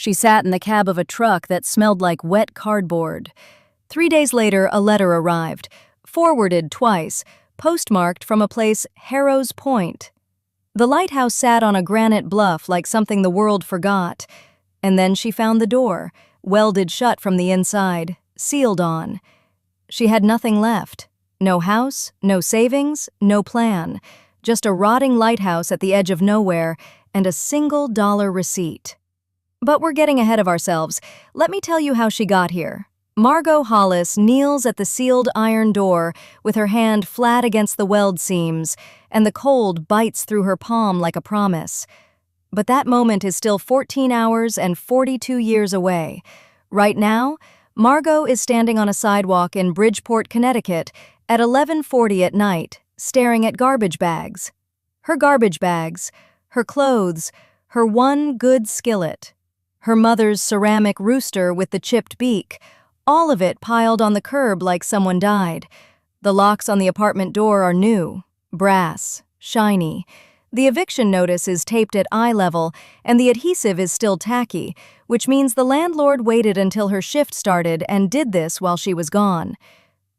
She sat in the cab of a truck that smelled like wet cardboard. 3 days later, a letter arrived, forwarded twice, postmarked from a place Harrow's Point. The lighthouse sat on a granite bluff like something the world forgot. And then she found the door, welded shut from the inside, sealed on. She had nothing left. No house, no savings, no plan. Just a rotting lighthouse at the edge of nowhere and a $1 receipt. But we're getting ahead of ourselves. Let me tell you how she got here. Margot Hollis kneels at the sealed iron door with her hand flat against the weld seams, and the cold bites through her palm like a promise. But that moment is still 14 hours and 42 years away. Right now, Margot is standing on a sidewalk in Bridgeport, Connecticut, at 11:40 at night, staring at garbage bags. Her garbage bags, her clothes, her one good skillet, her mother's ceramic rooster with the chipped beak, all of it piled on the curb like someone died. The locks on the apartment door are new, brass, shiny. The eviction notice is taped at eye level, and the adhesive is still tacky, which means the landlord waited until her shift started and did this while she was gone.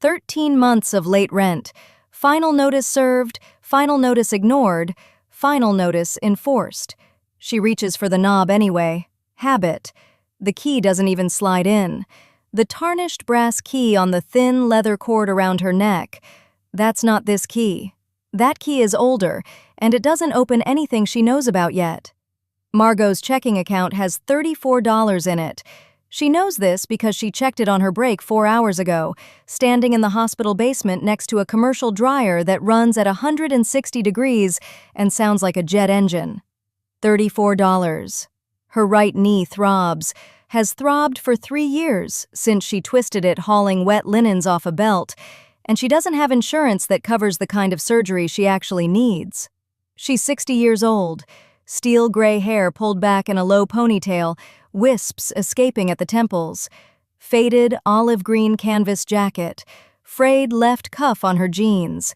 13 months of late rent, final notice served, final notice ignored, final notice enforced. She reaches for the knob anyway. Habit. The key doesn't even slide in. The tarnished brass key on the thin leather cord around her neck. That's not this key. That key is older, and it doesn't open anything she knows about yet. Margot's checking account has $34 in it. She knows this because she checked it on her break 4 hours ago, standing in the hospital basement next to a commercial dryer that runs at 160 degrees and sounds like a jet engine. $34. Her right knee throbs, has throbbed for 3 years since she twisted it hauling wet linens off a belt, and she doesn't have insurance that covers the kind of surgery she actually needs. She's 60 years old, steel gray hair pulled back in a low ponytail, wisps escaping at the temples, faded olive green canvas jacket, frayed left cuff on her jeans.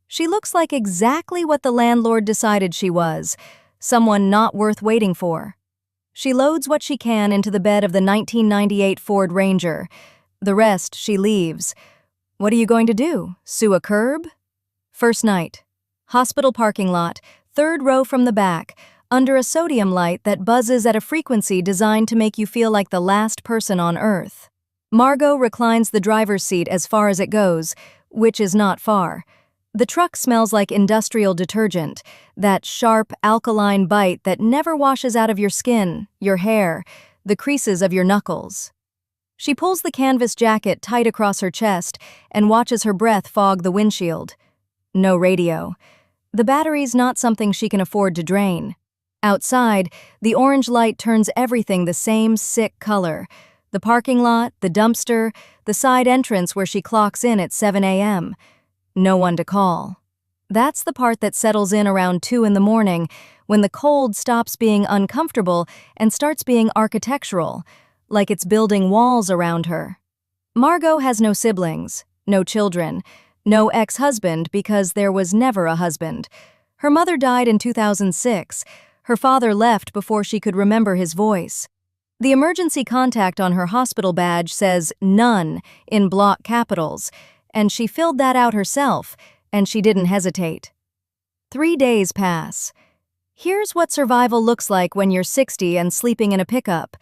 She looks like exactly what the landlord decided she was, someone not worth waiting for. She loads what she can into the bed of the 1998 Ford Ranger. The rest she leaves. What are you going to do? Sue a curb? First night. Hospital parking lot, 3rd row from the back, under a sodium light that buzzes at a frequency designed to make you feel like the last person on Earth. Margot reclines the driver's seat as far as it goes, which is not far. The truck smells like industrial detergent, that sharp, alkaline bite that never washes out of your skin, your hair, the creases of your knuckles. She pulls the canvas jacket tight across her chest and watches her breath fog the windshield. No radio. The battery's not something she can afford to drain. Outside, the orange light turns everything the same sick color. The parking lot, the dumpster, the side entrance where she clocks in at 7 a.m. No one to call. That's the part that settles in around 2 in the morning, when the cold stops being uncomfortable and starts being architectural, like it's building walls around her. Margot has no siblings, no children, no ex-husband because there was never a husband. Her mother died in 2006. Her father left before she could remember his voice. The emergency contact on her hospital badge says none in block capitals, and she filled that out herself, and she didn't hesitate. 3 days pass. Here's what survival looks like when you're 60 and sleeping in a pickup.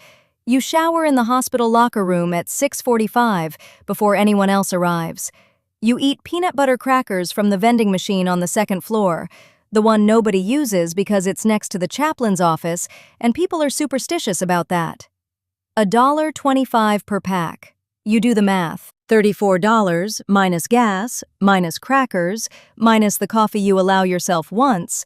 You shower in the hospital locker room at 6:45 before anyone else arrives. You eat peanut butter crackers from the vending machine on the 2nd floor, the one nobody uses because it's next to the chaplain's office, and people are superstitious about that. $1.25 per pack. You do the math. $34 minus gas, minus crackers, minus the coffee you allow yourself once,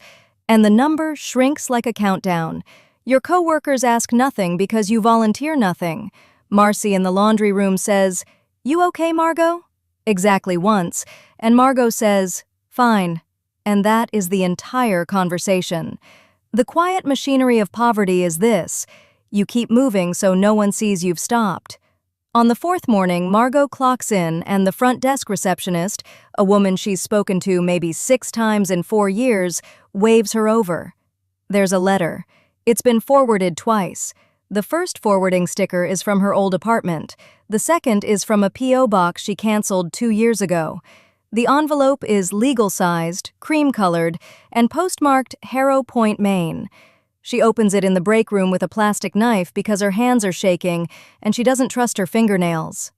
and the number shrinks like a countdown. Your coworkers ask nothing because you volunteer nothing. Marcy in the laundry room says, "You okay, Margot?" Exactly once, and Margot says, "Fine." And that is the entire conversation. The quiet machinery of poverty is this: you keep moving so no one sees you've stopped. On the 4th morning, Margot clocks in, and the front desk receptionist, a woman she's spoken to maybe 6 times in 4 years, waves her over. There's a letter. It's been forwarded twice. The first forwarding sticker is from her old apartment. The second is from a P.O. box she canceled 2 years ago. The envelope is legal-sized, cream-colored, and postmarked Harrow Point, Maine. She opens it in the break room with a plastic knife because her hands are shaking and she doesn't trust her fingernails.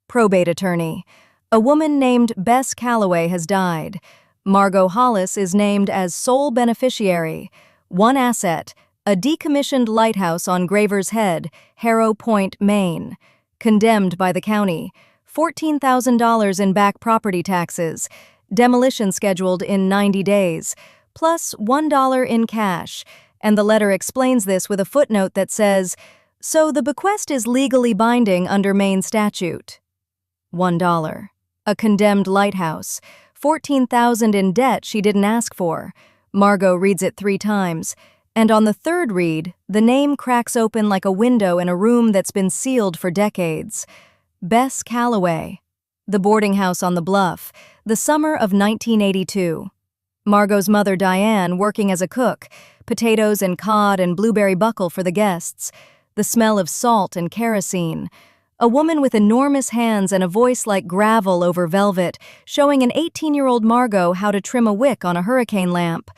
Probate attorney. A woman named Bess Calloway has died. Margot Hollis is named as sole beneficiary. One asset, a decommissioned lighthouse on Graver's Head, Harrow Point, Maine. Condemned by the county. $14,000 in back property taxes. Demolition scheduled in 90 days. Plus $1 in cash. And the letter explains this with a footnote that says, "So the bequest is legally binding under Maine statute." $1. A condemned lighthouse. $14,000 in debt she didn't ask for. Margot reads it 3 times. And on the third read, the name cracks open like a window in a room that's been sealed for decades. Bess Calloway. The boarding house on the bluff. The summer of 1982. Margot's mother Diane working as a cook. Potatoes and cod and blueberry buckle for the guests. The smell of salt and kerosene. A woman with enormous hands and a voice like gravel over velvet, showing an 18-year-old Margot how to trim a wick on a hurricane lamp.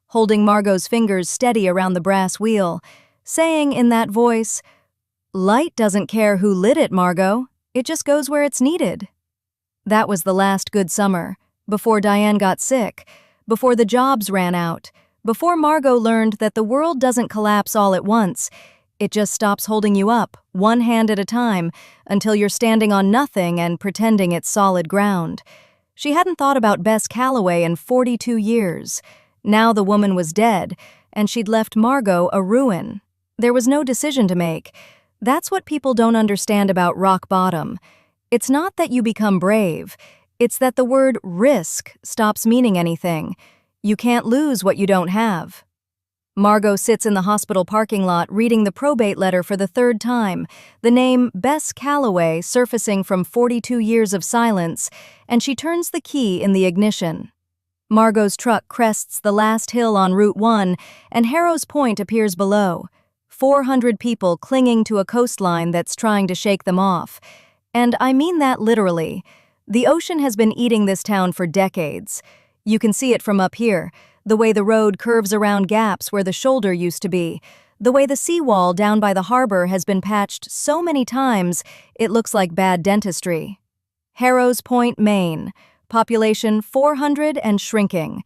Holding Margot's fingers steady around the brass wheel, saying in that voice, "Light doesn't care who lit it, Margot. It just goes where it's needed." That was the last good summer, before Diane got sick, before the jobs ran out, before Margot learned that the world doesn't collapse all at once. It just stops holding you up, one hand at a time, until you're standing on nothing and pretending it's solid ground. She hadn't thought about Bess Calloway in 42 years. Now the woman was dead, and she'd left Margot a ruin. There was no decision to make. That's what people don't understand about rock bottom. It's not that you become brave. It's that the word risk stops meaning anything. You can't lose what you don't have. Margot sits in the hospital parking lot reading the probate letter for the 3rd time, the name Bess Calloway surfacing from 42 years of silence, and she turns the key in the ignition. Margot's truck crests the last hill on Route 1, and Harrow's Point appears below. 400 people clinging to a coastline that's trying to shake them off. And I mean that literally. The ocean has been eating this town for decades. You can see it from up here, the way the road curves around gaps where the shoulder used to be, the way the seawall down by the harbor has been patched so many times it looks like bad dentistry. Harrows Point, Maine. Population 400 and shrinking.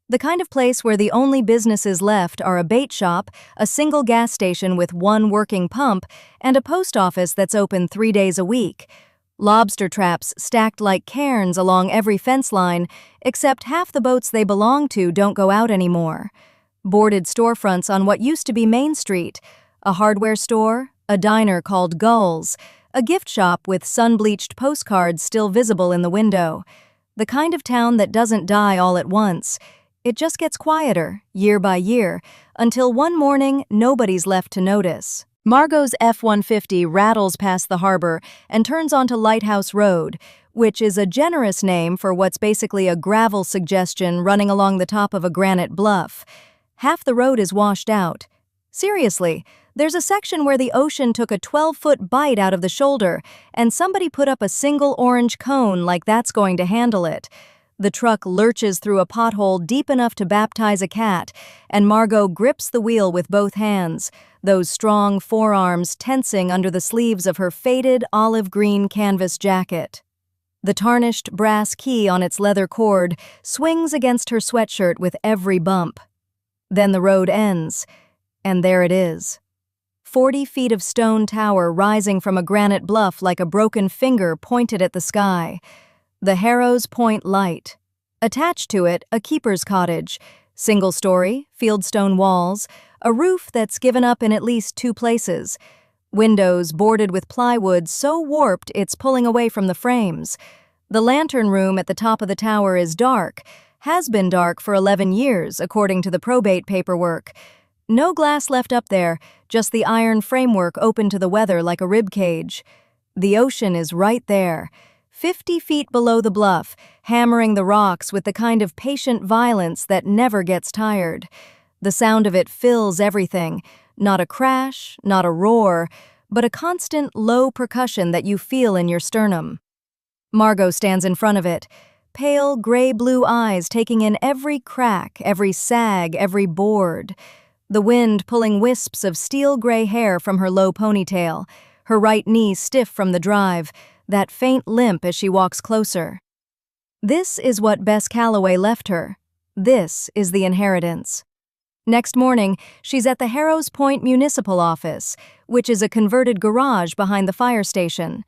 The kind of place where the only businesses left are a bait shop, a single gas station with 1 working pump, and a post office that's open 3 days a week. Lobster traps stacked like cairns along every fence line, except half the boats they belong to don't go out anymore. Boarded storefronts on what used to be Main Street. A hardware store, a diner called Gulls, a gift shop with sun-bleached postcards still visible in the window. The kind of town that doesn't die all at once. It just gets quieter, year by year, until one morning nobody's left to notice. Margot's F-150 rattles past the harbor and turns onto Lighthouse Road, which is a generous name for what's basically a gravel suggestion running along the top of a granite bluff. Half the road is washed out. Seriously, there's a section where the ocean took a 12-foot bite out of the shoulder, and somebody put up a single orange cone like that's going to handle it. The truck lurches through a pothole deep enough to baptize a cat, and Margot grips the wheel with both hands, those strong forearms tensing under the sleeves of her faded olive-green canvas jacket. The tarnished brass key on its leather cord swings against her sweatshirt with every bump. Then the road ends, and there it is. 40 feet of stone tower rising from a granite bluff like a broken finger pointed at the sky. The Harrows Point Light. Attached to it, a keeper's cottage. Single-story, fieldstone walls, a roof that's given up in at least 2 places. Windows boarded with plywood so warped it's pulling away from the frames. The lantern room at the top of the tower is dark, has been dark for 11 years, according to the probate paperwork. No glass left up there, just the iron framework open to the weather like a rib cage. The ocean is right there, 50 feet below the bluff, hammering the rocks with the kind of patient violence that never gets tired. The sound of it fills everything, Not a crash, not a roar, but a constant low percussion that you feel in your sternum. Margot stands in front of it, pale gray-blue eyes taking in every crack, every sag, every board. The wind pulling wisps of steel-gray hair from her low ponytail, her right knee stiff from the drive, that faint limp as she walks closer. This is what Bess Calloway left her. This is the inheritance. Next morning, she's at the Harrows Point Municipal Office, which is a converted garage behind the fire station.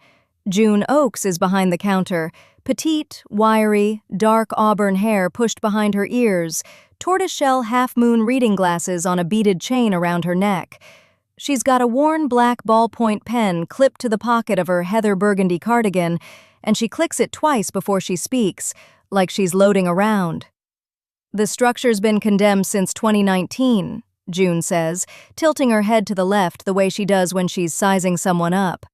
June Oakes is behind the counter, petite, wiry, dark auburn hair pushed behind her ears, tortoiseshell half-moon reading glasses on a beaded chain around her neck. She's got a worn black ballpoint pen clipped to the pocket of her heather burgundy cardigan, and she clicks it twice before she speaks, like she's loading a round. The structure's been condemned since 2019, June says, tilting her head to the left the way she does when she's sizing someone up.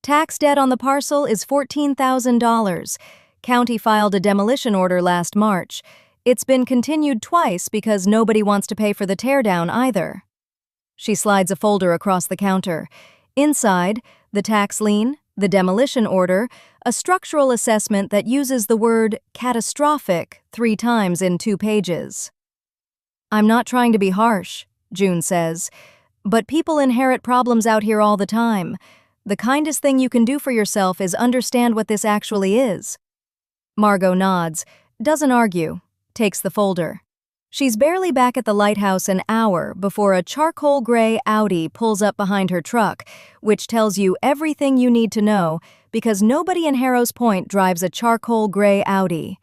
Tax debt on the parcel is $14,000. County filed a demolition order last March. It's been continued twice because nobody wants to pay for the teardown either. She slides a folder across the counter. Inside, the tax lien, the demolition order, a structural assessment that uses the word catastrophic 3 times in 2 pages. I'm not trying to be harsh, June says, but people inherit problems out here all the time. The kindest thing you can do for yourself is understand what this actually is. Margot nods, doesn't argue, takes the folder. She's barely back at the Lighthouse an hour before a charcoal gray Audi pulls up behind her truck, which tells you everything you need to know because nobody in Harrows Point drives a charcoal gray Audi.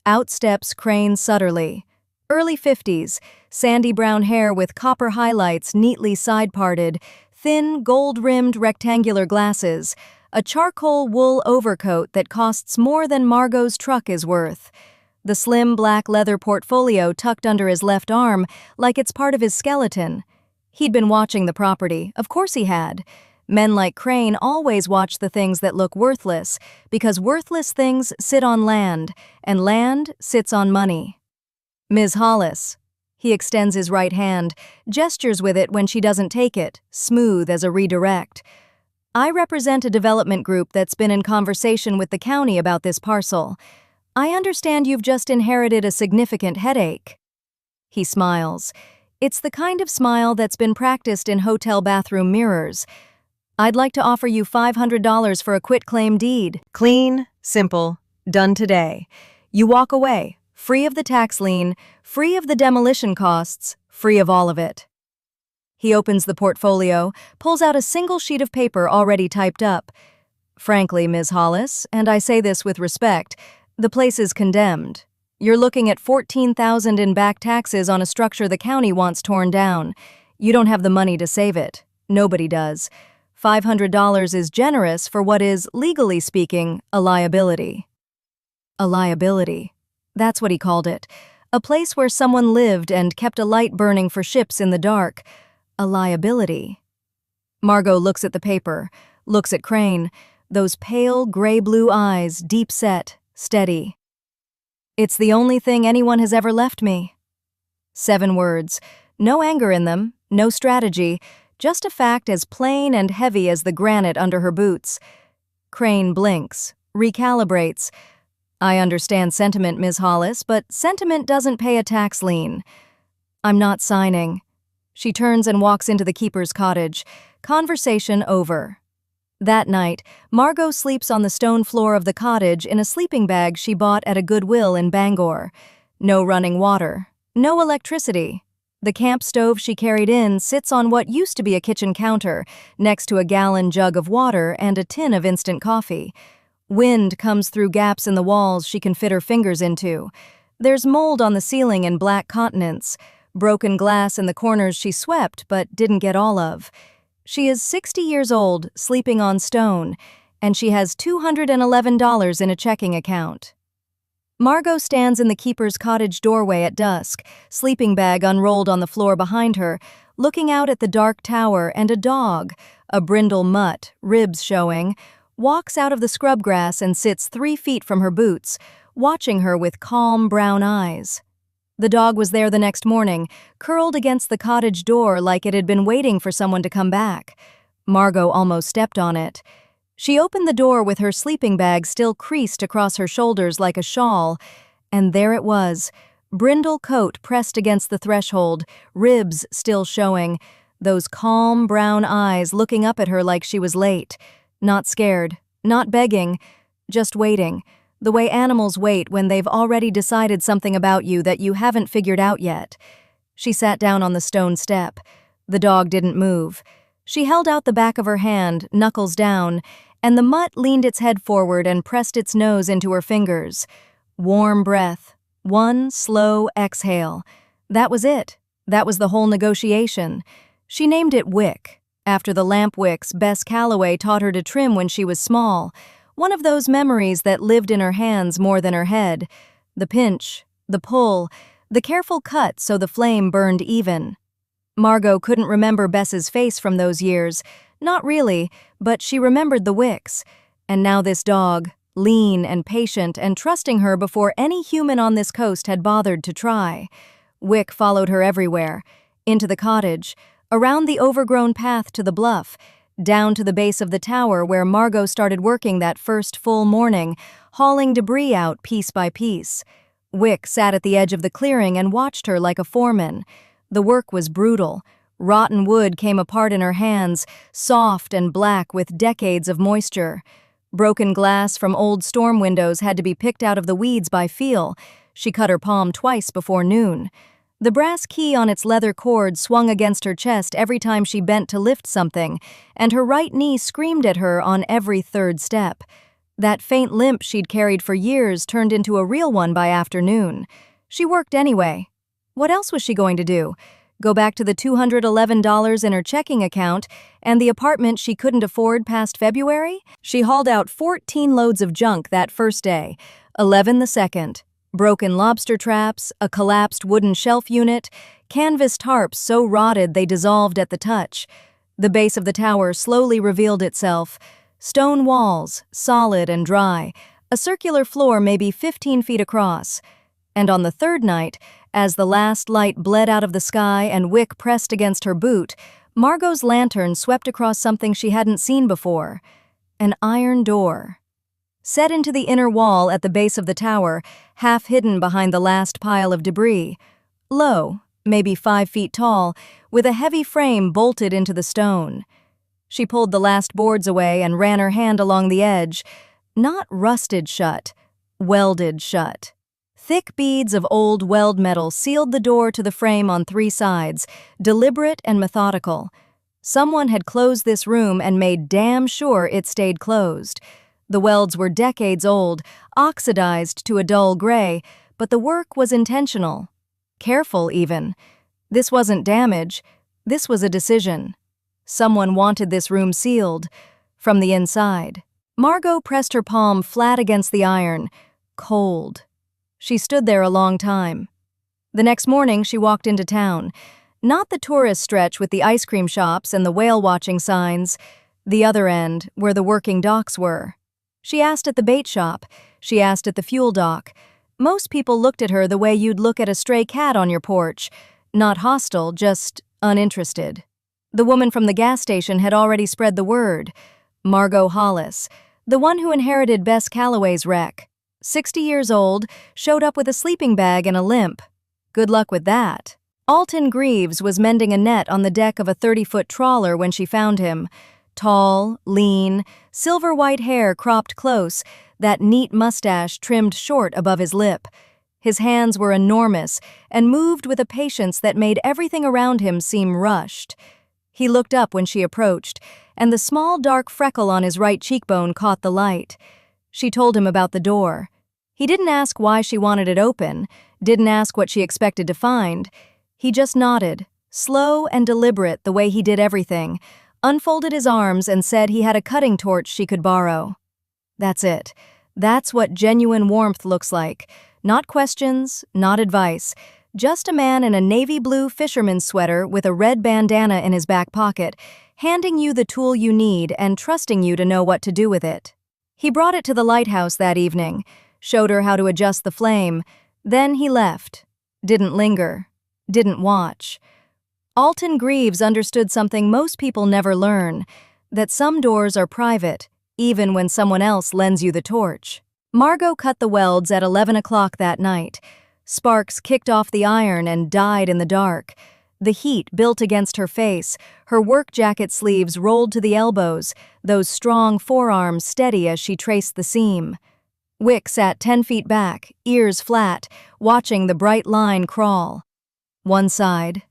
Out steps Crane Sutterly. Early 50s, sandy brown hair with copper highlights neatly side-parted, thin, gold-rimmed rectangular glasses, a charcoal wool overcoat that costs more than Margot's truck is worth. The slim black leather portfolio tucked under his left arm like it's part of his skeleton. He'd been watching the property, of course he had. Men like Crane always watch the things that look worthless, because worthless things sit on land, and land sits on money. Ms. Hollis. He extends his right hand, gestures with it when she doesn't take it, smooth as a redirect. I represent a development group that's been in conversation with the county about this parcel. I understand you've just inherited a significant headache. He smiles. It's the kind of smile that's been practiced in hotel bathroom mirrors. I'd like to offer you $500 for a quitclaim deed. Clean, simple, done today. You walk away, free of the tax lien, free of the demolition costs, free of all of it. He opens the portfolio, pulls out a single sheet of paper already typed up. Frankly, Ms. Hollis, and I say this with respect, the place is condemned. You're looking at $14,000 in back taxes on a structure the county wants torn down. You don't have the money to save it. Nobody does. $500 is generous for what is, legally speaking, a liability. A liability. That's what he called it. A place where someone lived and kept a light burning for ships in the dark. A liability. Margot looks at the paper, looks at Crane, those pale, gray-blue eyes, deep-set, steady. It's the only thing anyone has ever left me. 7 words. No anger in them, no strategy, just a fact as plain and heavy as the granite under her boots. Crane blinks, recalibrates. I understand sentiment, Ms. Hollis, but sentiment doesn't pay a tax lien. I'm not signing. She turns and walks into the keeper's cottage. Conversation over. That night, Margot sleeps on the stone floor of the cottage in a sleeping bag she bought at a Goodwill in Bangor. No running water. No electricity. The camp stove she carried in sits on what used to be a kitchen counter, next to a gallon jug of water and a tin of instant coffee. Wind comes through gaps in the walls she can fit her fingers into. There's mold on the ceiling and black continents. Broken glass in the corners she swept but didn't get all of. She is 60 years old, sleeping on stone, and she has $211 in a checking account. Margot stands in the keeper's cottage doorway at dusk, sleeping bag unrolled on the floor behind her, looking out at the dark tower and a dog, a brindle mutt, ribs showing, walks out of the scrub grass and sits 3 feet from her boots, watching her with calm brown eyes. The dog was there the next morning, curled against the cottage door like it had been waiting for someone to come back. Margot almost stepped on it. She opened the door with her sleeping bag still creased across her shoulders like a shawl, and there it was, brindle coat pressed against the threshold, ribs still showing, those calm brown eyes looking up at her like she was late. Not scared, not begging, just waiting, the way animals wait when they've already decided something about you that you haven't figured out yet. She sat down on the stone step. The dog didn't move. She held out the back of her hand, knuckles down, and the mutt leaned its head forward and pressed its nose into her fingers. Warm breath. One slow exhale. That was it. That was the whole negotiation. She named it Wick, after the lamp wicks Bess Calloway taught her to trim when she was small. One of those memories that lived in her hands more than her head. The pinch, the pull, the careful cut so the flame burned even. Margot couldn't remember Bess's face from those years. Not really, but she remembered the wicks. And now this dog, lean and patient and trusting her before any human on this coast had bothered to try. Wick followed her everywhere. Into the cottage, around the overgrown path to the bluff, down to the base of the tower where Margot started working that first full morning, hauling debris out piece by piece. Wick sat at the edge of the clearing and watched her like a foreman. The work was brutal. Rotten wood came apart in her hands, soft and black with decades of moisture. Broken glass from old storm windows had to be picked out of the weeds by feel. She cut her palm twice before noon. The brass key on its leather cord swung against her chest every time she bent to lift something, and her right knee screamed at her on every third step. That faint limp she'd carried for years turned into a real one by afternoon. She worked anyway. What else was she going to do? Go back to the $211 in her checking account and the apartment she couldn't afford past February? She hauled out 14 loads of junk that first day, 11 the second. Broken lobster traps, a collapsed wooden shelf unit, canvas tarps so rotted they dissolved at the touch. The base of the tower slowly revealed itself. Stone walls, solid and dry, a circular floor maybe 15 feet across. And on the third night, as the last light bled out of the sky and Wick pressed against her boot, Margot's lantern swept across something she hadn't seen before. An iron door. Set into the inner wall at the base of the tower, half hidden behind the last pile of debris. Low, maybe 5 feet tall, with a heavy frame bolted into the stone. She pulled the last boards away and ran her hand along the edge. Not rusted shut, welded shut. Thick beads of old weld metal sealed the door to the frame on 3 sides, deliberate and methodical. Someone had closed this room and made damn sure it stayed closed. The welds were decades old, oxidized to a dull gray, but the work was intentional. Careful, even. This wasn't damage. This was a decision. Someone wanted this room sealed. From the inside. Margot pressed her palm flat against the iron. Cold. She stood there a long time. The next morning, she walked into town. Not the tourist stretch with the ice cream shops and the whale-watching signs. The other end, where the working docks were. She asked at the bait shop. She asked at the fuel dock. Most people looked at her the way you'd look at a stray cat on your porch. Not hostile, just uninterested. The woman from the gas station had already spread the word. Margot Hollis, the one who inherited Bess Calloway's wreck. 60 years old, showed up with a sleeping bag and a limp. Good luck with that. Alton Greaves was mending a net on the deck of a 30-foot trawler when she found him. Tall, lean, silver-white hair cropped close, that neat mustache trimmed short above his lip. His hands were enormous and moved with a patience that made everything around him seem rushed. He looked up when she approached, and the small dark freckle on his right cheekbone caught the light. She told him about the door. He didn't ask why she wanted it open, didn't ask what she expected to find. He just nodded, slow and deliberate the way he did everything, unfolded his arms and said he had a cutting torch she could borrow. That's it. That's what genuine warmth looks like. Not questions, not advice. Just a man in a navy blue fisherman's sweater with a red bandana in his back pocket, handing you the tool you need and trusting you to know what to do with it. He brought it to the lighthouse that evening, showed her how to adjust the flame, then he left. didn't linger, didn't watch. Alton Greaves understood something most people never learn, that some doors are private, even when someone else lends you the torch. Margot cut the welds at 11 o'clock that night. Sparks kicked off the iron and died in the dark. The heat built against her face, her work jacket sleeves rolled to the elbows, those strong forearms steady as she traced the seam. Wick sat 10 feet back, ears flat, watching the bright line crawl. One side,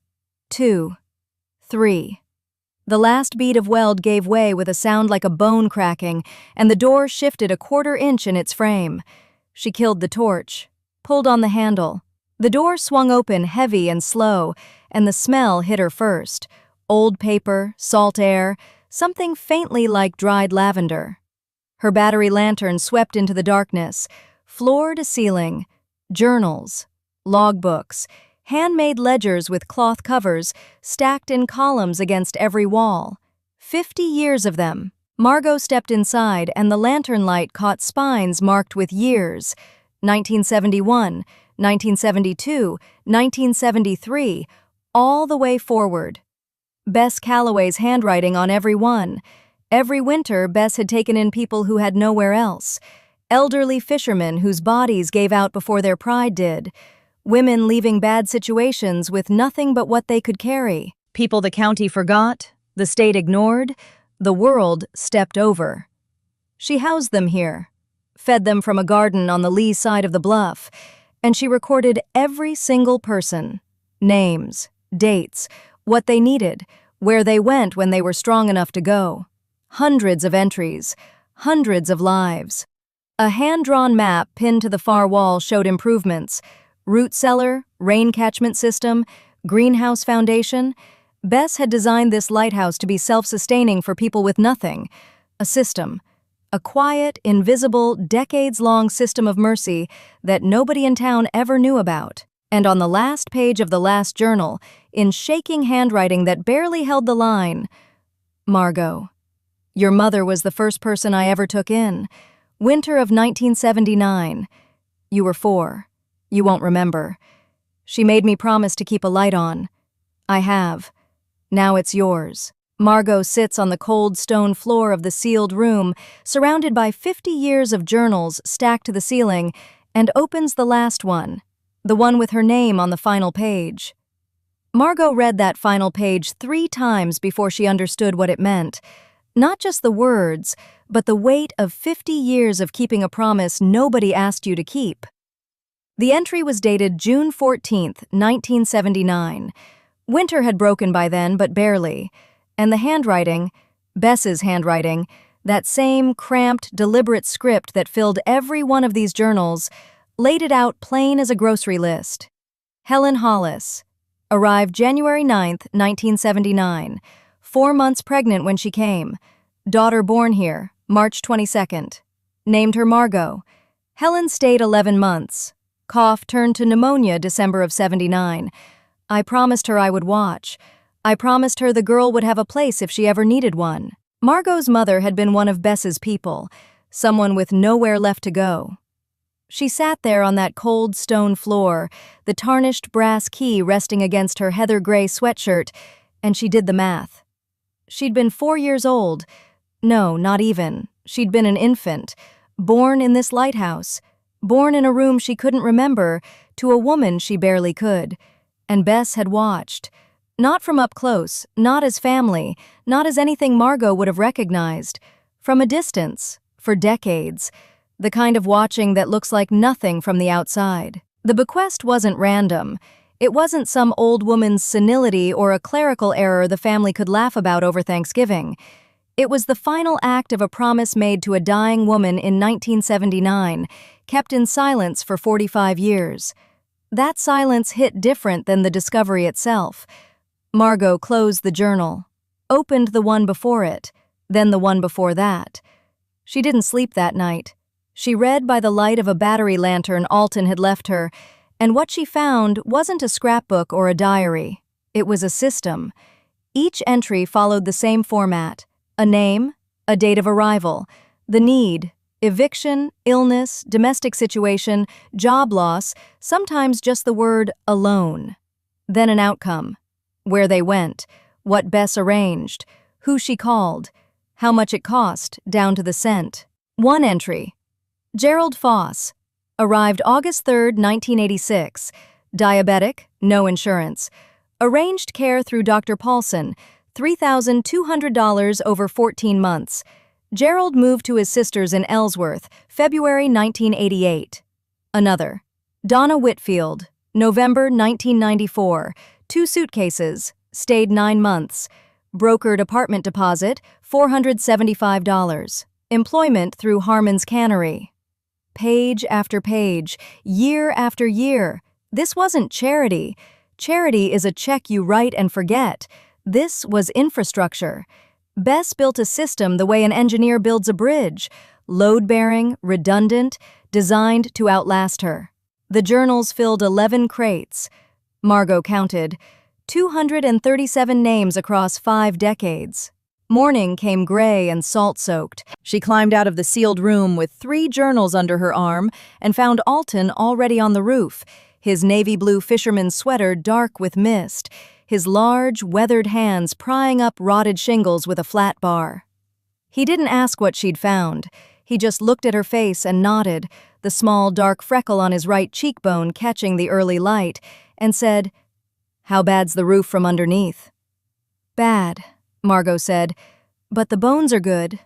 2, 3. The last bead of weld gave way with a sound like a bone cracking, and the door shifted a quarter inch in its frame. She killed the torch, pulled on the handle. The door swung open heavy and slow, and the smell hit her first. Old paper, salt air, something faintly like dried lavender. Her battery lantern swept into the darkness, floor to ceiling, journals, logbooks, handmade ledgers with cloth covers stacked in columns against every wall. 50 years of them. Margot stepped inside and the lantern light caught spines marked with years. 1971, 1972, 1973, all the way forward. Bess Calloway's handwriting on every one. Every winter, Bess had taken in people who had nowhere else. Elderly fishermen whose bodies gave out before their pride did. Women leaving bad situations with nothing but what they could carry. People the county forgot, the state ignored, the world stepped over. She housed them here, fed them from a garden on the lee side of the bluff, and she recorded every single person. Names, dates, what they needed, where they went when they were strong enough to go. Hundreds of entries, hundreds of lives. A hand-drawn map pinned to the far wall showed improvements. Root cellar, rain catchment system, greenhouse foundation. Bess had designed this lighthouse to be self-sustaining for people with nothing. A system. A quiet, invisible, decades-long system of mercy that nobody in town ever knew about. And on the last page of the last journal, in shaking handwriting that barely held the line, Margot, your mother was the first person I ever took in. Winter of 1979. You were 4. You won't remember. She made me promise to keep a light on. I have. Now it's yours. Margot sits on the cold stone floor of the sealed room, surrounded by 50 years of journals stacked to the ceiling, and opens the last one, the one with her name on the final page. Margot read that final page 3 times before she understood what it meant. Not just the words, but the weight of 50 years of keeping a promise nobody asked you to keep. The entry was dated June 14, 1979. Winter had broken by then, but barely. And the handwriting, Bess's handwriting, that same cramped, deliberate script that filled every one of these journals, laid it out plain as a grocery list. Helen Hollis. Arrived January 9, 1979. 4 months pregnant when she came. Daughter born here, March 22nd. Named her Margot. Helen stayed 11 months. Cough turned to pneumonia December of 79. I promised her I would watch. I promised her the girl would have a place if she ever needed one. Margot's mother had been one of Bess's people, someone with nowhere left to go. She sat there on that cold stone floor, the tarnished brass key resting against her heather gray sweatshirt, and she did the math. She'd been 4 years old. No, not even. She'd been an infant, born in this lighthouse. Born in a room she couldn't remember, to a woman she barely could. And Bess had watched. Not from up close, not as family, not as anything Margot would have recognized. From a distance, for decades. The kind of watching that looks like nothing from the outside. The bequest wasn't random. It wasn't some old woman's senility or a clerical error the family could laugh about over Thanksgiving. It was the final act of a promise made to a dying woman in 1979, kept in silence for 45 years. That silence hit different than the discovery itself. Margot closed the journal, opened the one before it, then the one before that. She didn't sleep that night. She read by the light of a battery lantern Alton had left her, and what she found wasn't a scrapbook or a diary. It was a system. Each entry followed the same format. A name, a date of arrival, the need, Eviction, illness, domestic situation, job loss, sometimes just the word alone. Then an outcome. Where they went, what Bess arranged, who she called, how much it cost, down to the cent. One entry. Gerald Foss. Arrived August 3, 1986. Diabetic, no insurance. Arranged care through Dr. Paulson, $3,200 over 14 months. Gerald moved to his sister's in Ellsworth, February 1988. Another. Donna Whitfield, November 1994. 2 suitcases, stayed 9 months. Brokered apartment deposit, $475. Employment through Harmon's Cannery. Page after page, year after year. This wasn't charity. Charity is a check you write and forget. This was infrastructure. Bess built a system the way an engineer builds a bridge, load-bearing, redundant, designed to outlast her. The journals filled 11 crates. Margot counted, 237 names across 5 decades. Morning came gray and salt-soaked. She climbed out of the sealed room with 3 journals under her arm and found Alton already on the roof, his navy blue fisherman's sweater dark with mist, his large, weathered hands prying up rotted shingles with a flat bar. He didn't ask what she'd found. He just looked at her face and nodded, the small, dark freckle on his right cheekbone catching the early light, and said, "How bad's the roof from underneath?" "Bad," Margot said, "but the bones are good."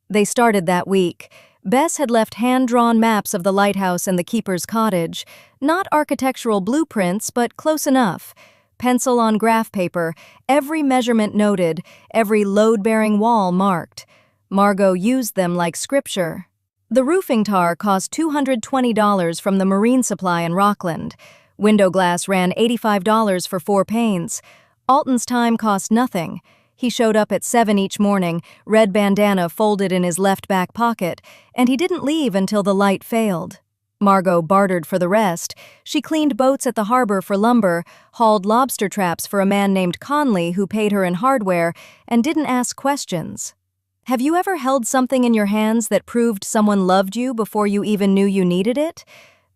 They started that week. Bess had left hand-drawn maps of the lighthouse and the keeper's cottage. Not architectural blueprints, but close enough. Pencil on graph paper, every measurement noted, every load-bearing wall marked. Margot used them like scripture. The roofing tar cost $220 from the Marine Supply in Rockland. Window glass ran $85 for 4 panes. Alton's time cost nothing. He showed up at 7 each morning, red bandana folded in his left back pocket, and he didn't leave until the light failed. Margot bartered for the rest. She cleaned boats at the harbor for lumber, hauled lobster traps for a man named Conley who paid her in hardware, and didn't ask questions. Have you ever held something in your hands that proved someone loved you before you even knew you needed it?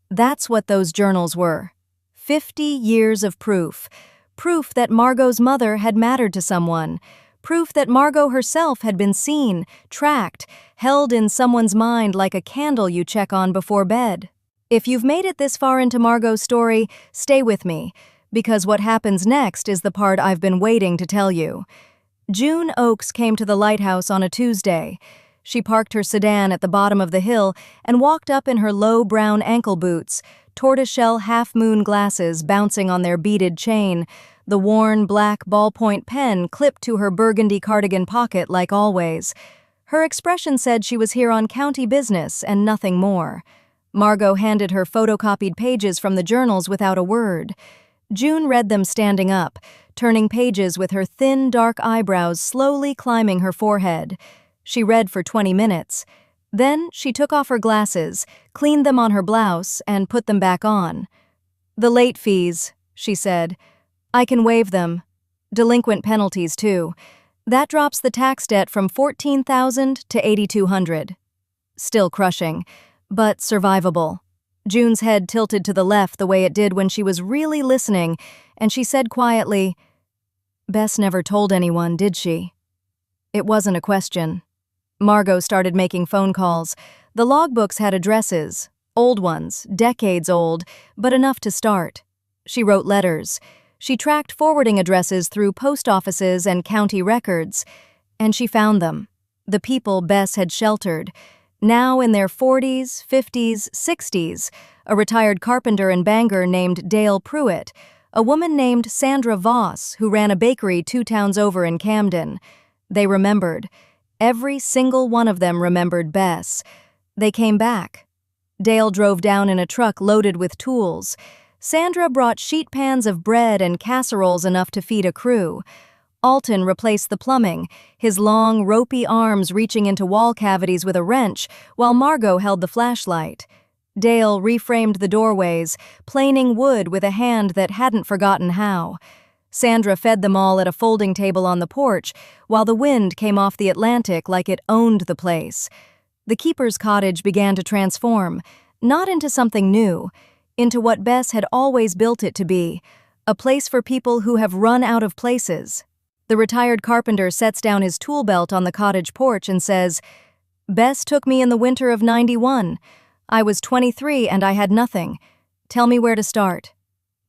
That's what those journals were. 50 years of proof. Proof that Margot's mother had mattered to someone. Proof that Margot herself had been seen, tracked, held in someone's mind like a candle you check on before bed. If you've made it this far into Margot's story, stay with me, because what happens next is the part I've been waiting to tell you. June Oakes came to the lighthouse on a Tuesday. She parked her sedan at the bottom of the hill and walked up in her low brown ankle boots, tortoiseshell half-moon glasses bouncing on their beaded chain, the worn black ballpoint pen clipped to her burgundy cardigan pocket like always. Her expression said she was here on county business and nothing more. Margot handed her photocopied pages from the journals without a word. June read them standing up, turning pages with her thin, dark eyebrows slowly climbing her forehead. She read for 20 minutes. Then she took off her glasses, cleaned them on her blouse, and put them back on. "The late fees," she said. "I can waive them. Delinquent penalties, too. That drops the tax debt from $14,000 to $8,200. Still crushing, but survivable." June's head tilted to the left the way it did when she was really listening, and she said quietly, "Bess never told anyone, did she?" It wasn't a question. Margot started making phone calls. The logbooks had addresses, old ones, decades old, but enough to start. She wrote letters. She tracked forwarding addresses through post offices and county records, and she found them. The people Bess had sheltered. Now in their 40s, 50s, 60s, a retired carpenter in Bangor named Dale Pruitt, a woman named Sandra Voss who ran a bakery 2 towns over in Camden. They remembered. Every single one of them remembered Bess. They came back. Dale drove down in a truck loaded with tools. Sandra brought sheet pans of bread and casseroles enough to feed a crew. Alton replaced the plumbing, his long, ropey arms reaching into wall cavities with a wrench, while Margot held the flashlight. Dale reframed the doorways, planing wood with a hand that hadn't forgotten how. Sandra fed them all at a folding table on the porch, while the wind came off the Atlantic like it owned the place. The keeper's cottage began to transform, not into something new, into what Bess had always built it to be, a place for people who have run out of places. The retired carpenter sets down his tool belt on the cottage porch and says, "Bess took me in the winter of '91. I was 23 and I had nothing. Tell me where to start."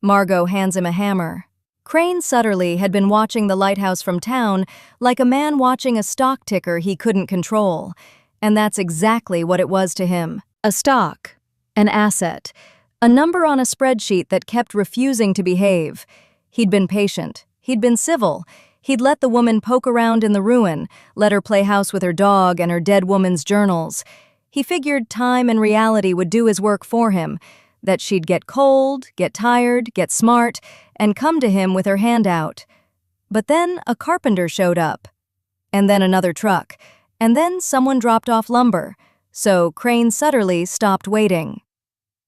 Margot hands him a hammer. Crane Sutterly had been watching the lighthouse from town like a man watching a stock ticker he couldn't control. And that's exactly what it was to him. A stock. An asset. A number on a spreadsheet that kept refusing to behave. He'd been patient. He'd been civil. He'd let the woman poke around in the ruin, let her play house with her dog and her dead woman's journals. He figured time and reality would do his work for him, that she'd get cold, get tired, get smart, and come to him with her hand out. But then a carpenter showed up. And then another truck. And then someone dropped off lumber. So Crane Sutterly stopped waiting.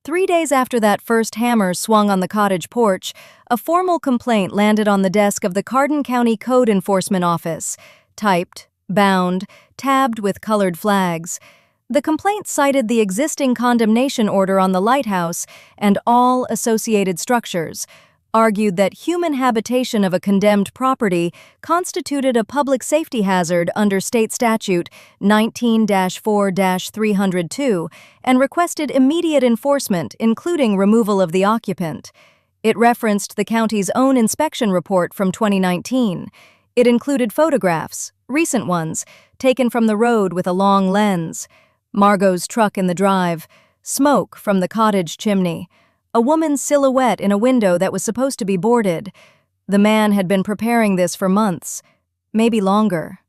3 days after that first hammer swung on the cottage porch, a formal complaint landed on the desk of the Cardin County Code Enforcement Office, typed, bound, tabbed with colored flags. The complaint cited the existing condemnation order on the lighthouse and all associated structures, argued that human habitation of a condemned property constituted a public safety hazard under state statute 19-4-302, and requested immediate enforcement, including removal of the occupant. It referenced the county's own inspection report from 2019. It included photographs, recent ones, taken from the road with a long lens. Margot's truck in the drive, smoke from the cottage chimney, a woman's silhouette in a window that was supposed to be boarded. The man had been preparing this for months, maybe longer.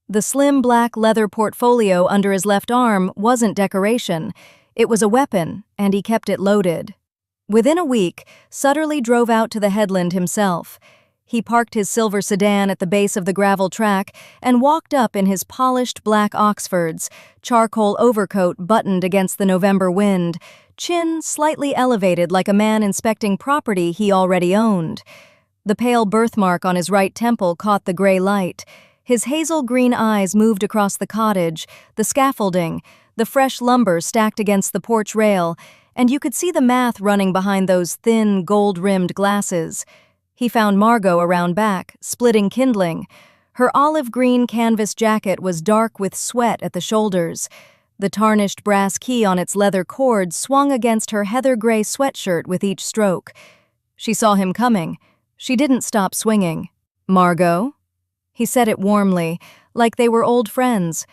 The slim black leather portfolio under his left arm wasn't decoration. It was a weapon, and he kept it loaded. Within a week, Sutterly drove out to the headland himself. He parked his silver sedan at the base of the gravel track and walked up in his polished black Oxfords, charcoal overcoat buttoned against the November wind, chin slightly elevated like a man inspecting property he already owned. The pale birthmark on his right temple caught the gray light. His hazel-green eyes moved across the cottage, the scaffolding, the fresh lumber stacked against the porch rail, and you could see the math running behind those thin, gold-rimmed glasses. He found Margot around back, splitting kindling. Her olive-green canvas jacket was dark with sweat at the shoulders. The tarnished brass key on its leather cord swung against her heather-gray sweatshirt with each stroke. She saw him coming. She didn't stop swinging. "Margot?" He said it warmly, like they were old friends.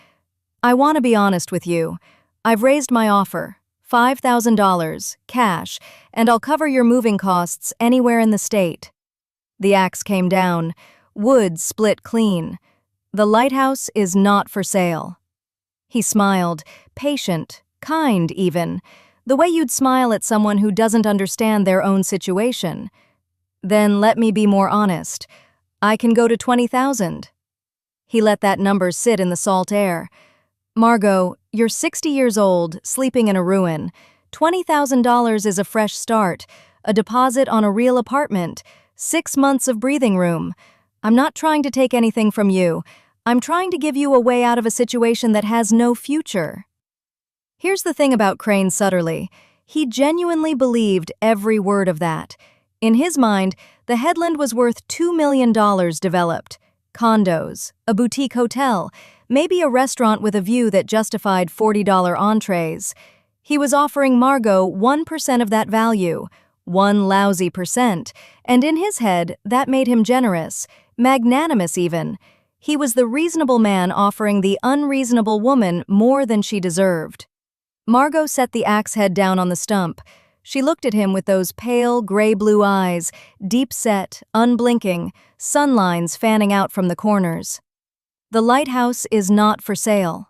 "I want to be honest with you. I've raised my offer. $5,000, cash, and I'll cover your moving costs anywhere in the state." The axe came down. Wood split clean. "The lighthouse is not for sale." He smiled, patient, kind even, the way you'd smile at someone who doesn't understand their own situation. "Then let me be more honest. I can go to 20,000. He let that number sit in the salt air. "Margot, you're 60 years old, sleeping in a ruin. $20,000 is a fresh start, a deposit on a real apartment, 6 months of breathing room. I'm not trying to take anything from you. I'm trying to give you a way out of a situation that has no future." Here's the thing about Crane Sutterly. He genuinely believed every word of that. In his mind, the headland was worth $2 million developed. Condos, a boutique hotel, maybe a restaurant with a view that justified $40 entrees. He was offering Margot 1% of that value, one lousy percent, and in his head, that made him generous, magnanimous even. He was the reasonable man offering the unreasonable woman more than she deserved. Margot set the axe head down on the stump. She looked at him with those pale, gray-blue eyes, deep-set, unblinking, sunlines fanning out from the corners. "The lighthouse is not for sale."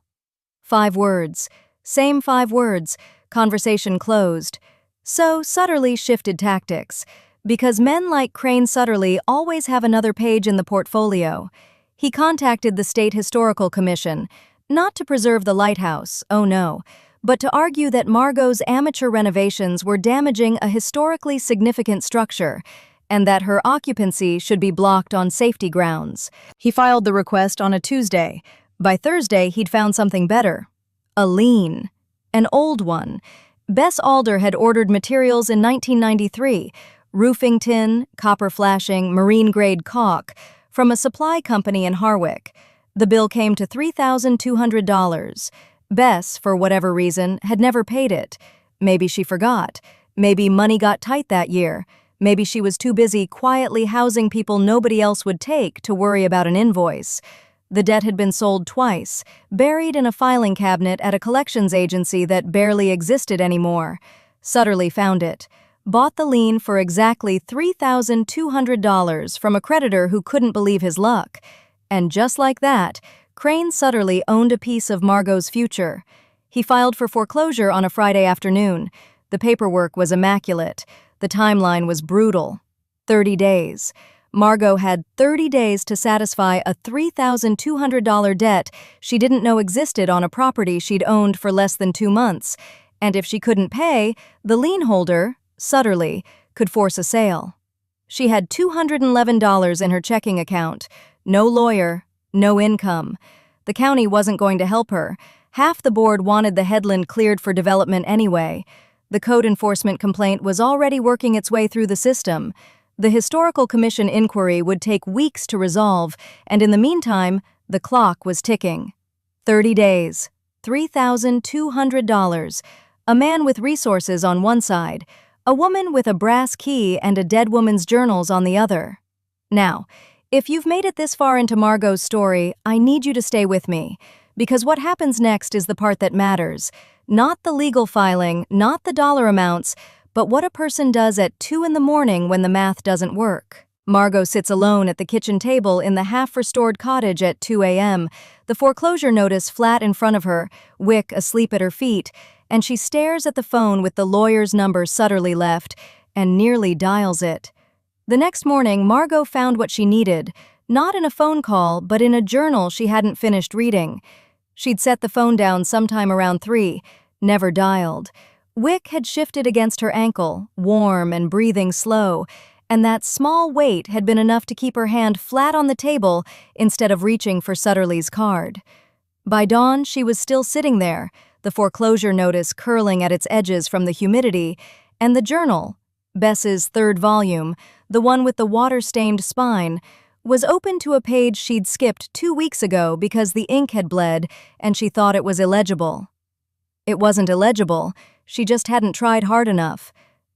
5 words. Same 5 words. Conversation closed. So Sutterly shifted tactics, because men like Crane Sutterly always have another page in the portfolio. He contacted the State Historical Commission, not to preserve the lighthouse, oh no, but to argue that Margot's amateur renovations were damaging a historically significant structure, and that her occupancy should be blocked on safety grounds. He filed the request on a Tuesday. By Thursday, he'd found something better. A lien. An old one. Bess Alder had ordered materials in 1993, roofing tin, copper flashing, marine-grade caulk, from a supply company in Harwick. The bill came to $3,200. Bess, for whatever reason, had never paid it. Maybe she forgot. Maybe money got tight that year. Maybe she was too busy quietly housing people nobody else would take to worry about an invoice. The debt had been sold twice, buried in a filing cabinet at a collections agency that barely existed anymore. Sutterly found it, bought the lien for exactly $3,200 from a creditor who couldn't believe his luck. And just like that, Crane Sutterly owned a piece of Margot's future. He filed for foreclosure on a Friday afternoon. The paperwork was immaculate. The timeline was brutal. 30 days. Margot had 30 days to satisfy a $3,200 debt she didn't know existed on a property she'd owned for less than 2 months. And if she couldn't pay, the lien holder, Sutterly, could force a sale. She had $211 in her checking account. No lawyer, no income. The county wasn't going to help her. Half the board wanted the headland cleared for development anyway. The code enforcement complaint was already working its way through the system. The Historical Commission inquiry would take weeks to resolve, and in the meantime, the clock was ticking. 30 days, $3,200. A man with resources on one side, a woman with a brass key and a dead woman's journals on the other. Now, if you've made it this far into Margot's story, I need you to stay with me, because what happens next is the part that matters. Not the legal filing, not the dollar amounts, but what a person does at 2 in the morning when the math doesn't work. Margot sits alone at the kitchen table in the half-restored cottage at 2 a.m., the foreclosure notice flat in front of her, Wick asleep at her feet, and she stares at the phone with the lawyer's number Sutterly left and nearly dials it. The next morning, Margot found what she needed, not in a phone call, but in a journal she hadn't finished reading. She'd set the phone down sometime around 3, never dialed. Wick had shifted against her ankle, warm and breathing slow, and that small weight had been enough to keep her hand flat on the table instead of reaching for Sutterly's card. By dawn, she was still sitting there, the foreclosure notice curling at its edges from the humidity, and the journal, Bess's 3rd volume, the one with the water-stained spine, was open to a page she'd skipped 2 weeks ago because the ink had bled and she thought it was illegible. It wasn't illegible, she just hadn't tried hard enough.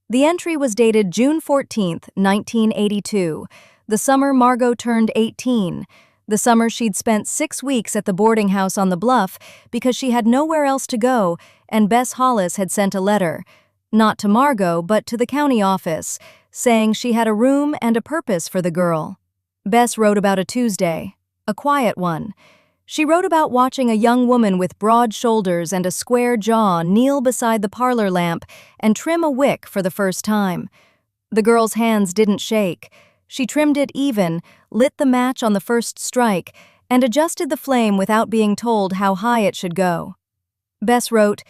The entry was dated June 14th, 1982, the summer Margot turned 18, the summer she'd spent 6 weeks at the boarding house on the bluff because she had nowhere else to go, and Bess Hollis had sent a letter, not to Margot but to the county office, saying she had a room and a purpose for the girl. Bess wrote about a Tuesday, a quiet one. She wrote about watching a young woman with broad shoulders and a square jaw kneel beside the parlor lamp and trim a wick for the first time. The girl's hands didn't shake. She trimmed it even, lit the match on the first strike, and adjusted the flame without being told how high it should go. Bess wrote,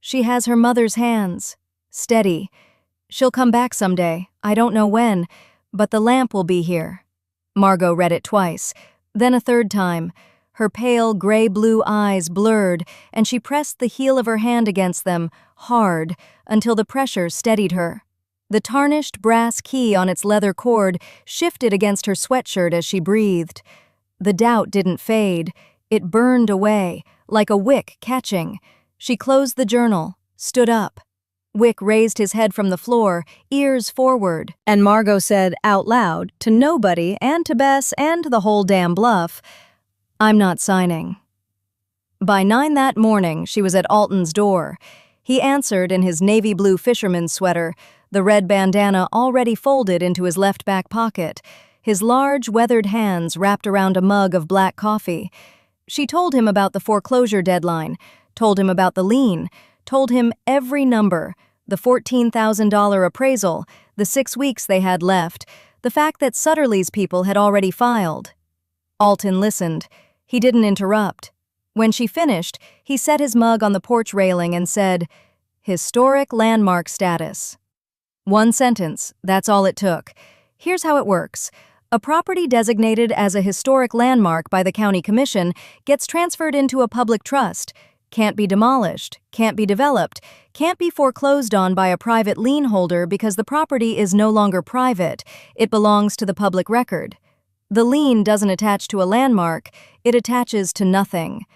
"She has her mother's hands. Steady. She'll come back someday, I don't know when, but the lamp will be here." Margot read it twice, then a third time. Her pale gray-blue eyes blurred, and she pressed the heel of her hand against them, hard, until the pressure steadied her. The tarnished brass key on its leather cord shifted against her sweatshirt as she breathed. The doubt didn't fade. It burned away, like a wick catching. She closed the journal, stood up. Wick raised his head from the floor, ears forward, and Margot said out loud, to nobody and to Bess and to the whole damn bluff, "I'm not signing." By 9 that morning, she was at Alton's door. He answered in his navy blue fisherman's sweater, the red bandana already folded into his left back pocket, his large, weathered hands wrapped around a mug of black coffee. She told him about the foreclosure deadline, told him about the lien, told him every number, the $14,000 appraisal, the 6 weeks they had left, the fact that Sutterly's people had already filed. Alton listened. He didn't interrupt. When she finished, he set his mug on the porch railing and said, "Historic landmark status." 1 sentence, that's all it took. Here's how it works. A property designated as a historic landmark by the county commission gets transferred into a public trust. can't be demolished, can't be developed, can't be foreclosed on by a private lien holder because the property is no longer private, it belongs to the public record. The lien doesn't attach to a landmark, it attaches to nothing.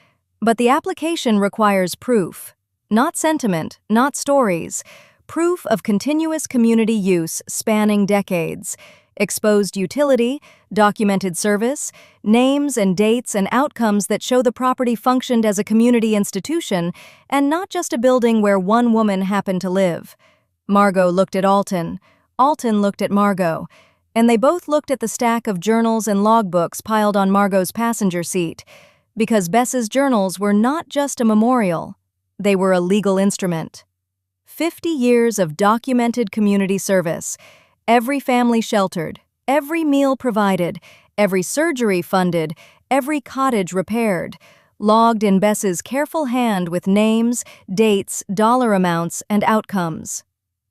But the application requires proof. Not sentiment, not stories. Proof of continuous community use spanning decades. Exposed utility, documented service, names and dates and outcomes that show the property functioned as a community institution and not just a building where one woman happened to live. Margot looked at Alton. Alton looked at Margot. And they both looked at the stack of journals and logbooks piled on Margot's passenger seat. Because Bess's journals were not just a memorial, they were a legal instrument. 50 years of documented community service. Every family sheltered, every meal provided, every surgery funded, every cottage repaired, logged in Bess's careful hand with names, dates, dollar amounts, and outcomes.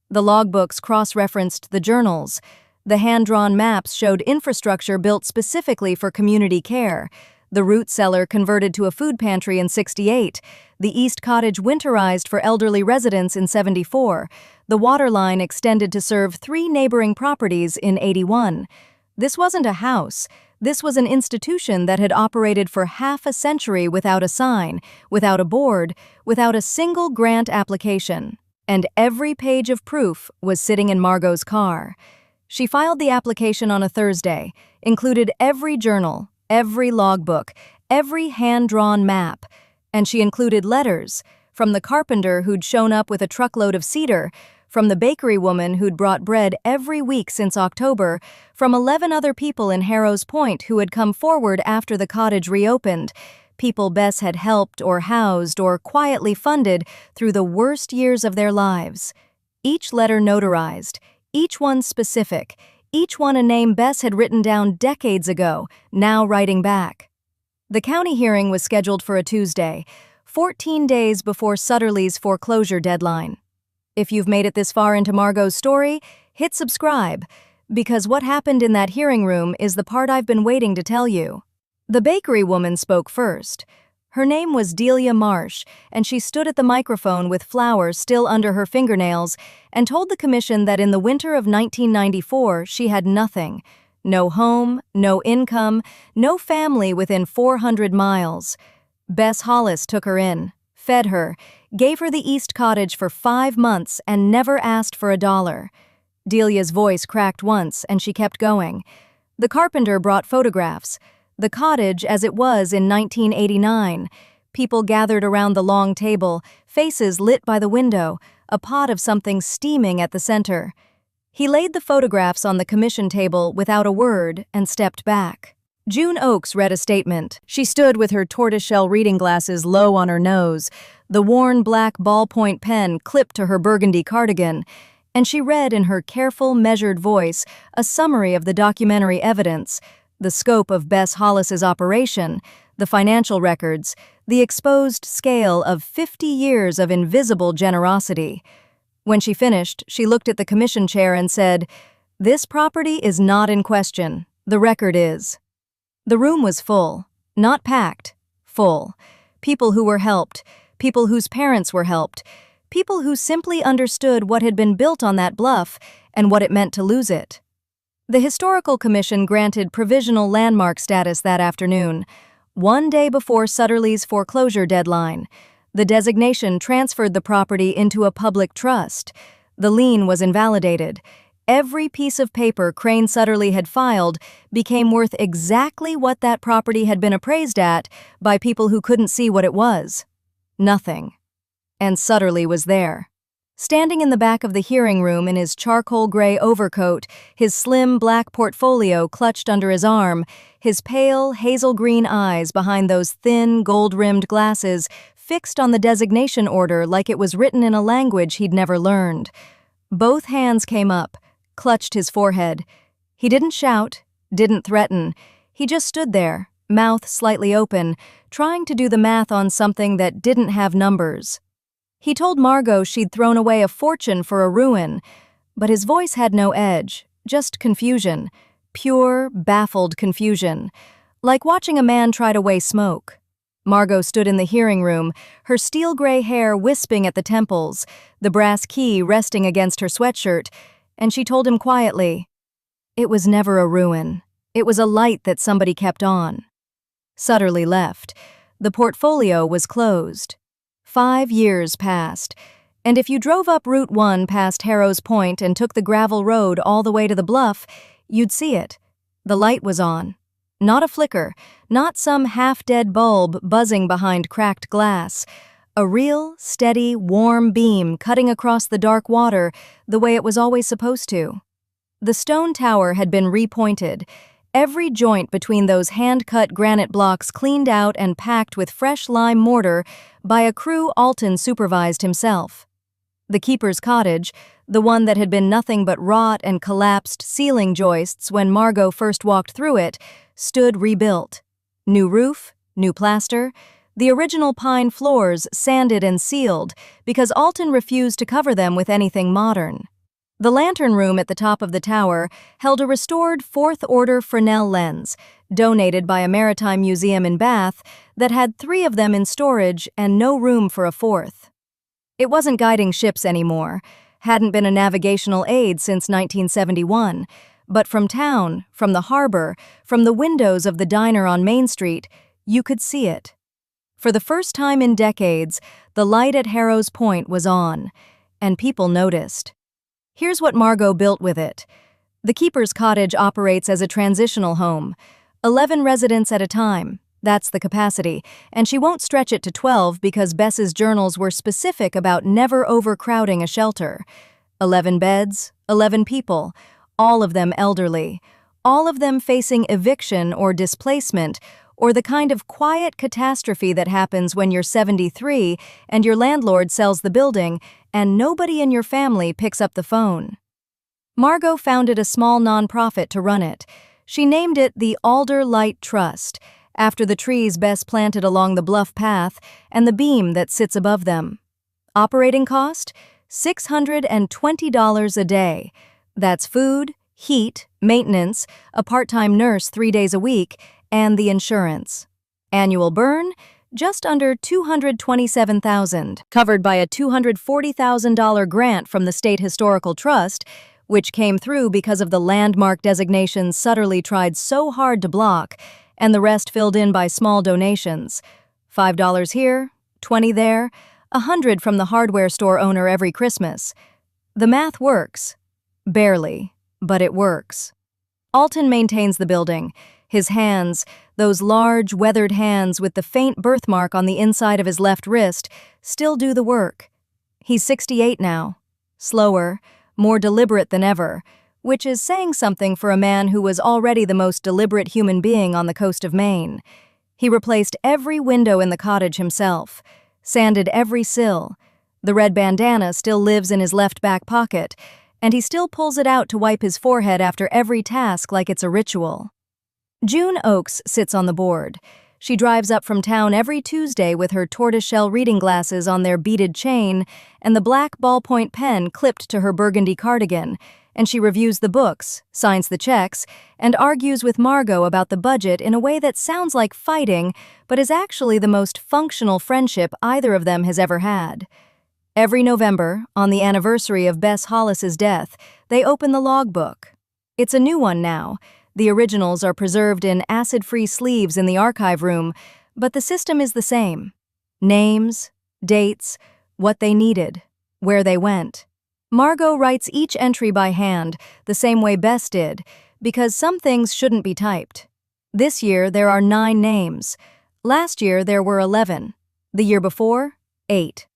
The logbooks cross-referenced the journals. The hand-drawn maps showed infrastructure built specifically for community care. The root cellar converted to a food pantry in '68. The East Cottage winterized for elderly residents in '74. The water line extended to serve 3 neighboring properties in '81. This wasn't a house. This was an institution that had operated for half a century without a sign, without a board, without a single grant application. And every page of proof was sitting in Margot's car. She filed the application on a Thursday, included every journal, every logbook, every hand-drawn map, and she included letters from the carpenter who'd shown up with a truckload of cedar, from the bakery woman who'd brought bread every week since October, from 11 other people in Harrows Point who had come forward after the cottage reopened, people Bess had helped or housed or quietly funded through the worst years of their lives. Each letter notarized, each one specific, each one a name Bess had written down decades ago, now writing back. The county hearing was scheduled for a Tuesday, 14 days before Sutterly's foreclosure deadline. If you've made it this far into Margot's story, hit subscribe, because what happened in that hearing room is the part I've been waiting to tell you. The bakery woman spoke first. Her name was Delia Marsh, and she stood at the microphone with flowers still under her fingernails and told the commission that in the winter of 1994 she had nothing. No home, no income, no family within 400 miles. Bess Hollis took her in, fed her, gave her the East Cottage for 5 months and never asked for $1. Delia's voice cracked once and she kept going. The carpenter brought photographs. The cottage as it was in 1989. People gathered around the long table, faces lit by the window, a pot of something steaming at the center. He laid the photographs on the commission table without a word and stepped back. June Oakes read a statement. She stood with her tortoiseshell reading glasses low on her nose, the worn black ballpoint pen clipped to her burgundy cardigan, and she read in her careful, measured voice a summary of the documentary evidence, the scope of Bess Hollis's operation, the financial records, the exposed scale of 50 years of invisible generosity. When she finished, she looked at the commission chair and said, "This property is not in question. The record is." The room was full, not packed, full. People who were helped, people whose parents were helped, people who simply understood what had been built on that bluff and what it meant to lose it. The Historical Commission granted provisional landmark status that afternoon, 1 day before Sutterly's foreclosure deadline. The designation transferred the property into a public trust. The lien was invalidated. Every piece of paper Crane Sutterly had filed became worth exactly what that property had been appraised at by people who couldn't see what it was. Nothing. And Sutterly was there. Standing in the back of the hearing room in his charcoal gray overcoat, his slim black portfolio clutched under his arm, his pale hazel green eyes behind those thin gold-rimmed glasses fixed on the designation order like it was written in a language he'd never learned. Both hands came up, clutched his forehead. He didn't shout, didn't threaten. He just stood there, mouth slightly open, trying to do the math on something that didn't have numbers. He told Margot she'd thrown away a fortune for a ruin, but his voice had no edge, just confusion, pure, baffled confusion, like watching a man try to weigh smoke. Margot stood in the hearing room, her steel-gray hair wisping at the temples, the brass key resting against her sweatshirt, and she told him quietly, "It was never a ruin. It was a light that somebody kept on." Sutterly left. The portfolio was closed. 5 years passed, and if you drove up Route 1 past Harrow's Point and took the gravel road all the way to the bluff, you'd see it. The light was on. Not a flicker, not some half-dead bulb buzzing behind cracked glass. A real, steady, warm beam cutting across the dark water the way it was always supposed to. The stone tower had been repointed, every joint between those hand-cut granite blocks cleaned out and packed with fresh lime mortar by a crew Alton supervised himself. The keeper's cottage, the one that had been nothing but rot and collapsed ceiling joists when Margot first walked through it, stood rebuilt. New roof, new plaster, the original pine floors sanded and sealed because Alton refused to cover them with anything modern. The lantern room at the top of the tower held a restored fourth-order Fresnel lens, donated by a maritime museum in Bath that had 3 of them in storage and no room for a fourth. It wasn't guiding ships anymore, hadn't been a navigational aid since 1971, but from town, from the harbor, from the windows of the diner on Main Street, you could see it. For the first time in decades, the light at Harrow's Point was on, and people noticed. Here's what Margot built with it. The keeper's cottage operates as a transitional home. 11 residents at a time, that's the capacity, and she won't stretch it to 12 because Bess's journals were specific about never overcrowding a shelter. 11 beds, 11 people, all of them elderly, all of them facing eviction or displacement, or the kind of quiet catastrophe that happens when you're 73 and your landlord sells the building and nobody in your family picks up the phone. Margot founded a small nonprofit to run it. She named it the Alder Light Trust, after the trees Bess planted along the bluff path and the beam that sits above them. Operating cost? $620 a day. That's food, heat, maintenance, a part-time nurse 3 days a week, and the insurance. Annual burn? Just under $227,000, covered by a $240,000 grant from the State Historical Trust, which came through because of the landmark designation Sutterly tried so hard to block, and the rest filled in by small donations. $5 here, $20 there, $100 from the hardware store owner every Christmas. The math works. Barely, but it works. Alton maintains the building. His hands, those large, weathered hands with the faint birthmark on the inside of his left wrist, still do the work. He's 68 now. Slower, more deliberate than ever, which is saying something for a man who was already the most deliberate human being on the coast of Maine. He replaced every window in the cottage himself, sanded every sill. The red bandana still lives in his left back pocket, and he still pulls it out to wipe his forehead after every task like it's a ritual. June Oakes sits on the board. She drives up from town every Tuesday with her tortoiseshell reading glasses on their beaded chain and the black ballpoint pen clipped to her burgundy cardigan, and she reviews the books, signs the checks, and argues with Margot about the budget in a way that sounds like fighting, but is actually the most functional friendship either of them has ever had. Every November, on the anniversary of Bess Hollis's death, they open the logbook. It's a new one now. The originals are preserved in acid-free sleeves in the archive room, but the system is the same. Names, dates, what they needed, where they went. Margot writes each entry by hand, the same way Bess did, because some things shouldn't be typed. This year, there are 9 names. Last year, there were 11. The year before, 8.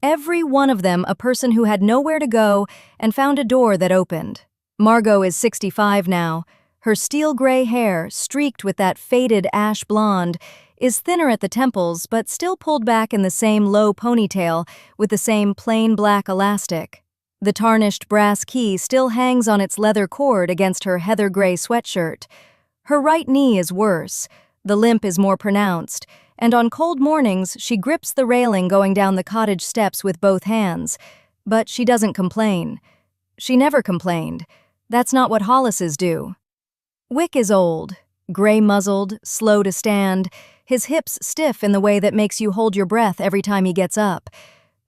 Every one of them a person who had nowhere to go and found a door that opened. Margot is 65 now. Her steel-gray hair, streaked with that faded ash blonde, is thinner at the temples but still pulled back in the same low ponytail with the same plain black elastic. The tarnished brass key still hangs on its leather cord against her heather-gray sweatshirt. Her right knee is worse, the limp is more pronounced, and on cold mornings she grips the railing going down the cottage steps with both hands. But she doesn't complain. She never complained. That's not what Hollises do. Wick is old, gray-muzzled, slow to stand, his hips stiff in the way that makes you hold your breath every time he gets up.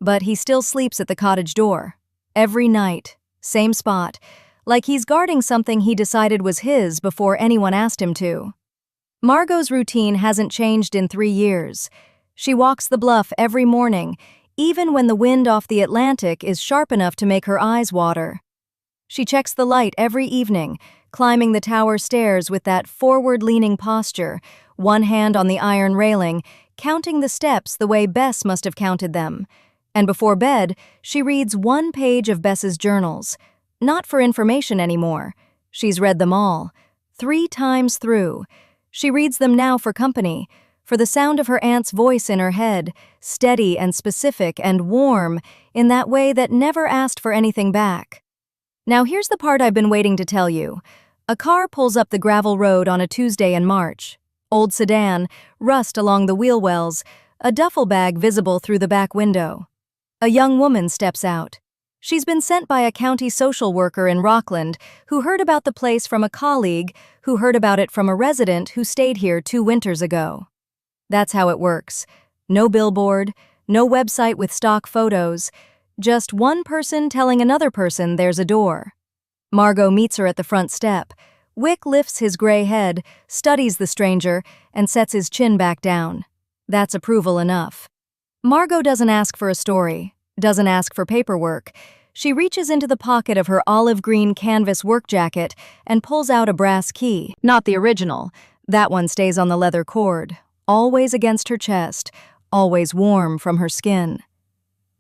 But he still sleeps at the cottage door. Every night, same spot, like he's guarding something he decided was his before anyone asked him to. Margot's routine hasn't changed in 3 years. She walks the bluff every morning, even when the wind off the Atlantic is sharp enough to make her eyes water. She checks the light every evening, climbing the tower stairs with that forward-leaning posture, one hand on the iron railing, counting the steps the way Bess must have counted them. And before bed, she reads 1 page of Bess's journals. Not for information anymore. She's read them all, 3 times through. She reads them now for company, for the sound of her aunt's voice in her head, steady and specific and warm, in that way that never asked for anything back. Now here's the part I've been waiting to tell you. A car pulls up the gravel road on a Tuesday in March. Old sedan, rust along the wheel wells, a duffel bag visible through the back window. A young woman steps out. She's been sent by a county social worker in Rockland who heard about the place from a colleague who heard about it from a resident who stayed here 2 winters ago. That's how it works. No billboard, no website with stock photos, just one person telling another person there's a door. Margot meets her at the front step. Wick lifts his gray head, studies the stranger, and sets his chin back down. That's approval enough. Margot doesn't ask for a story, doesn't ask for paperwork. She reaches into the pocket of her olive green canvas work jacket and pulls out a brass key. Not the original. That one stays on the leather cord, always against her chest, always warm from her skin.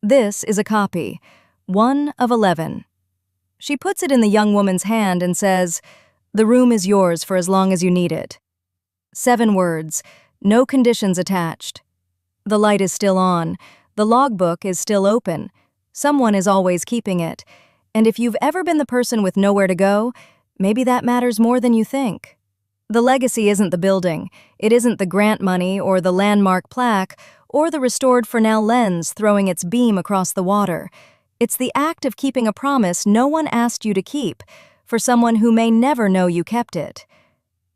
This is a copy, 1 of 11. She puts it in the young woman's hand and says, "The room is yours for as long as you need it." 7 words, no conditions attached. The light is still on. The logbook is still open. Someone is always keeping it. And if you've ever been the person with nowhere to go, maybe that matters more than you think. The legacy isn't the building. It isn't the grant money or the landmark plaque or the restored Fresnel lens throwing its beam across the water. It's the act of keeping a promise no one asked you to keep, for someone who may never know you kept it.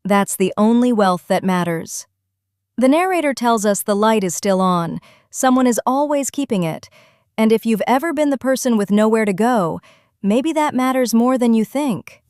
That's the only wealth that matters. The narrator tells us the light is still on, someone is always keeping it, and if you've ever been the person with nowhere to go, maybe that matters more than you think.